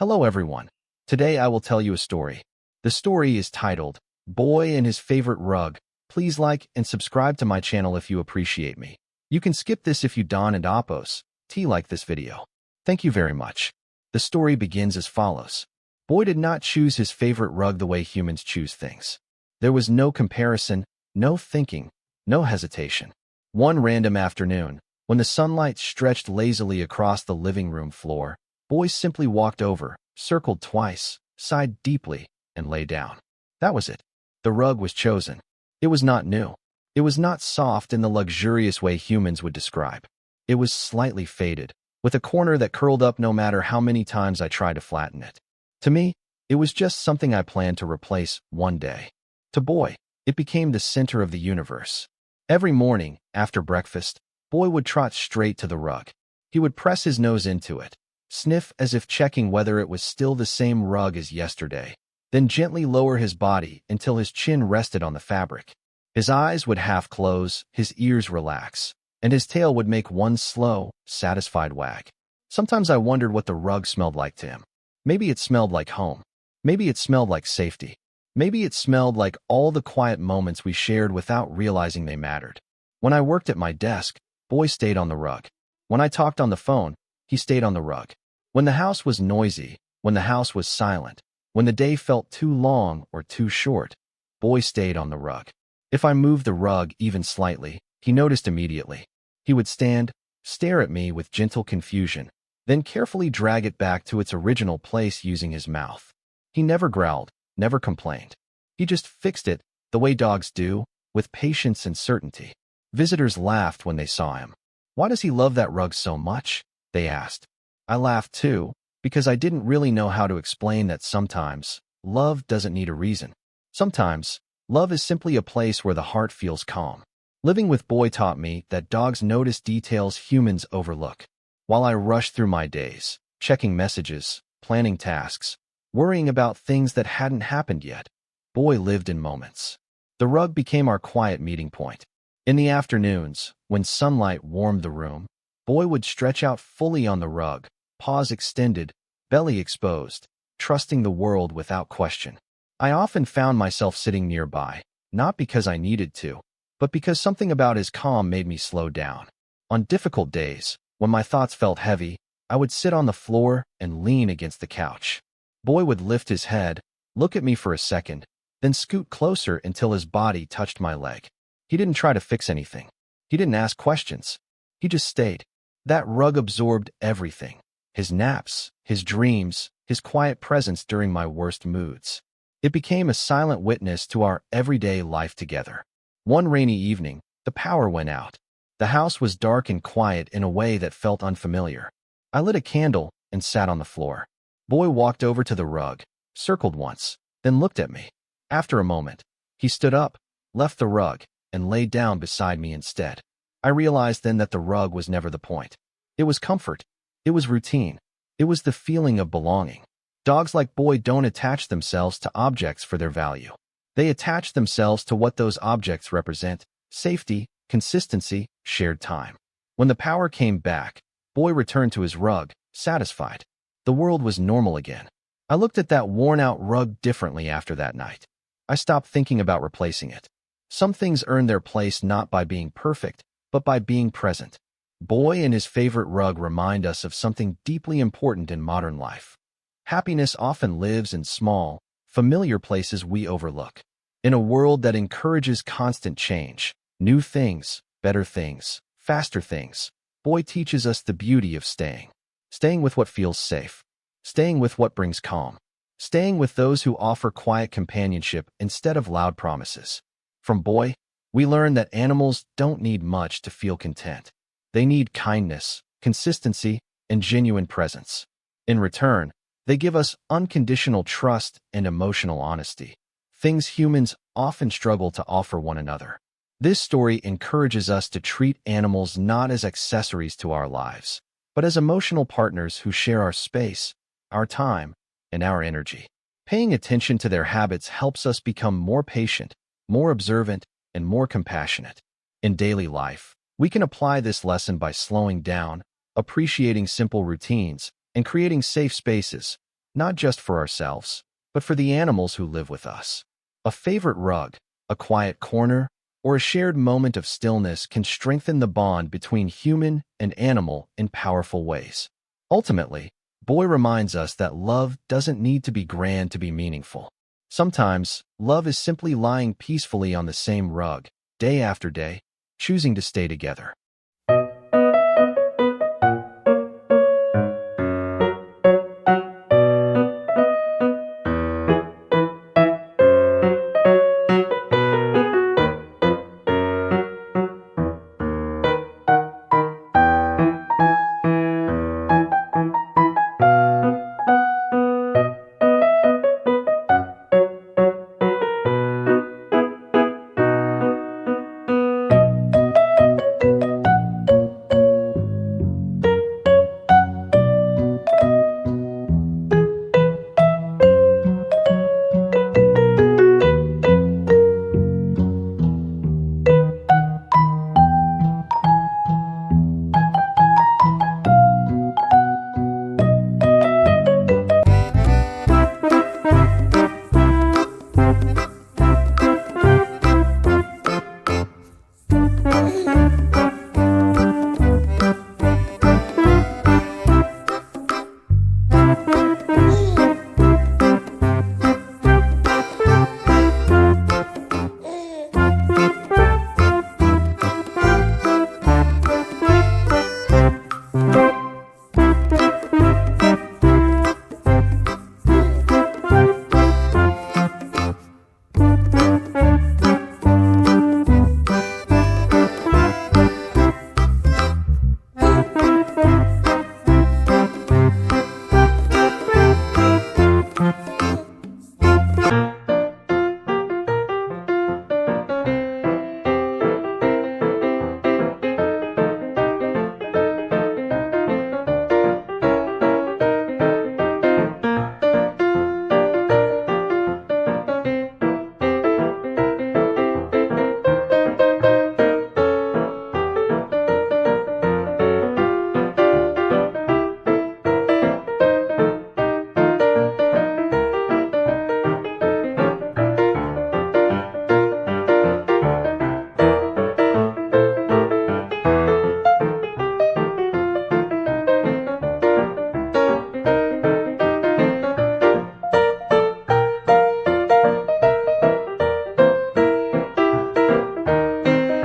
Hello everyone. Today I will tell you a story. The story is titled, Boy and His Favorite Rug. Please like and subscribe to my channel if you appreciate me. You can skip this if you don't and oppose. Like this video. Thank you very much. The story begins as follows. Boy did not choose his favorite rug the way humans choose things. There was no comparison, no thinking, no hesitation. One random afternoon, when the sunlight stretched lazily across the living room floor, Boy simply walked over, circled twice, sighed deeply, and lay down. That was it. The rug was chosen. It was not new. It was not soft in the luxurious way humans would describe. It was slightly faded, with a corner that curled up no matter how many times I tried to flatten it. To me, it was just something I planned to replace one day. To Boy, it became the center of the universe. Every morning, after breakfast, Boy would trot straight to the rug. He would press his nose into it, sniff as if checking whether it was still the same rug as yesterday, then gently lower his body until his chin rested on the fabric. His eyes would half close, his ears relax, and his tail would make one slow, satisfied wag. Sometimes I wondered what the rug smelled like to him. Maybe it smelled like home. Maybe it smelled like safety. Maybe it smelled like all the quiet moments we shared without realizing they mattered. When I worked at my desk, Boy stayed on the rug. When I talked on the phone, he stayed on the rug. When the house was noisy, when the house was silent, when the day felt too long or too short, Boy stayed on the rug. If I moved the rug even slightly, he noticed immediately. He would stand, stare at me with gentle confusion, then carefully drag it back to its original place using his mouth. He never growled, never complained. He just fixed it, the way dogs do, with patience and certainty. Visitors laughed when they saw him. "Why does he love that rug so much?" they asked. I laughed too, because I didn't really know how to explain that sometimes love doesn't need a reason. Sometimes love is simply a place where the heart feels calm. Living with Boy taught me that dogs notice details humans overlook. While I rushed through my days, checking messages, planning tasks, worrying about things that hadn't happened yet, Boy lived in moments. The rug became our quiet meeting point. In the afternoons, when sunlight warmed the room, Boy would stretch out fully on the rug, paws extended, belly exposed, trusting the world without question. I often found myself sitting nearby, not because I needed to, but because something about his calm made me slow down. On difficult days, when my thoughts felt heavy, I would sit on the floor and lean against the couch. Boy would lift his head, look at me for a second, then scoot closer until his body touched my leg. He didn't try to fix anything. He didn't ask questions. He just stayed. That rug absorbed everything. His naps, his dreams, his quiet presence during my worst moods. It became a silent witness to our everyday life together. One rainy evening, the power went out. The house was dark and quiet in a way that felt unfamiliar. I lit a candle and sat on the floor. Boy walked over to the rug, circled once, then looked at me. After a moment, he stood up, left the rug, and lay down beside me instead. I realized then that the rug was never the point. It was comfort. It was routine. It was the feeling of belonging. Dogs like Boy don't attach themselves to objects for their value. They attach themselves to what those objects represent: safety, consistency, shared time. When the power came back, Boy returned to his rug, satisfied. The world was normal again. I looked at that worn-out rug differently after that night. I stopped thinking about replacing it. Some things earn their place not by being perfect, but by being present. Boy and his favorite rug remind us of something deeply important in modern life. Happiness often lives in small, familiar places we overlook. In a world that encourages constant change, new things, better things, faster things, Boy teaches us the beauty of staying. Staying with what feels safe. Staying with what brings calm. Staying with those who offer quiet companionship instead of loud promises. From Boy, we learn that animals don't need much to feel content. They need kindness, consistency, and genuine presence. In return, they give us unconditional trust and emotional honesty, things humans often struggle to offer one another. This story encourages us to treat animals not as accessories to our lives, but as emotional partners who share our space, our time, and our energy. Paying attention to their habits helps us become more patient, more observant, and more compassionate. In daily life, we can apply this lesson by slowing down, appreciating simple routines, and creating safe spaces, not just for ourselves, but for the animals who live with us. A favorite rug, a quiet corner, or a shared moment of stillness can strengthen the bond between human and animal in powerful ways. Ultimately, Boy reminds us that love doesn't need to be grand to be meaningful. Sometimes, love is simply lying peacefully on the same rug, day after day, choosing to stay together.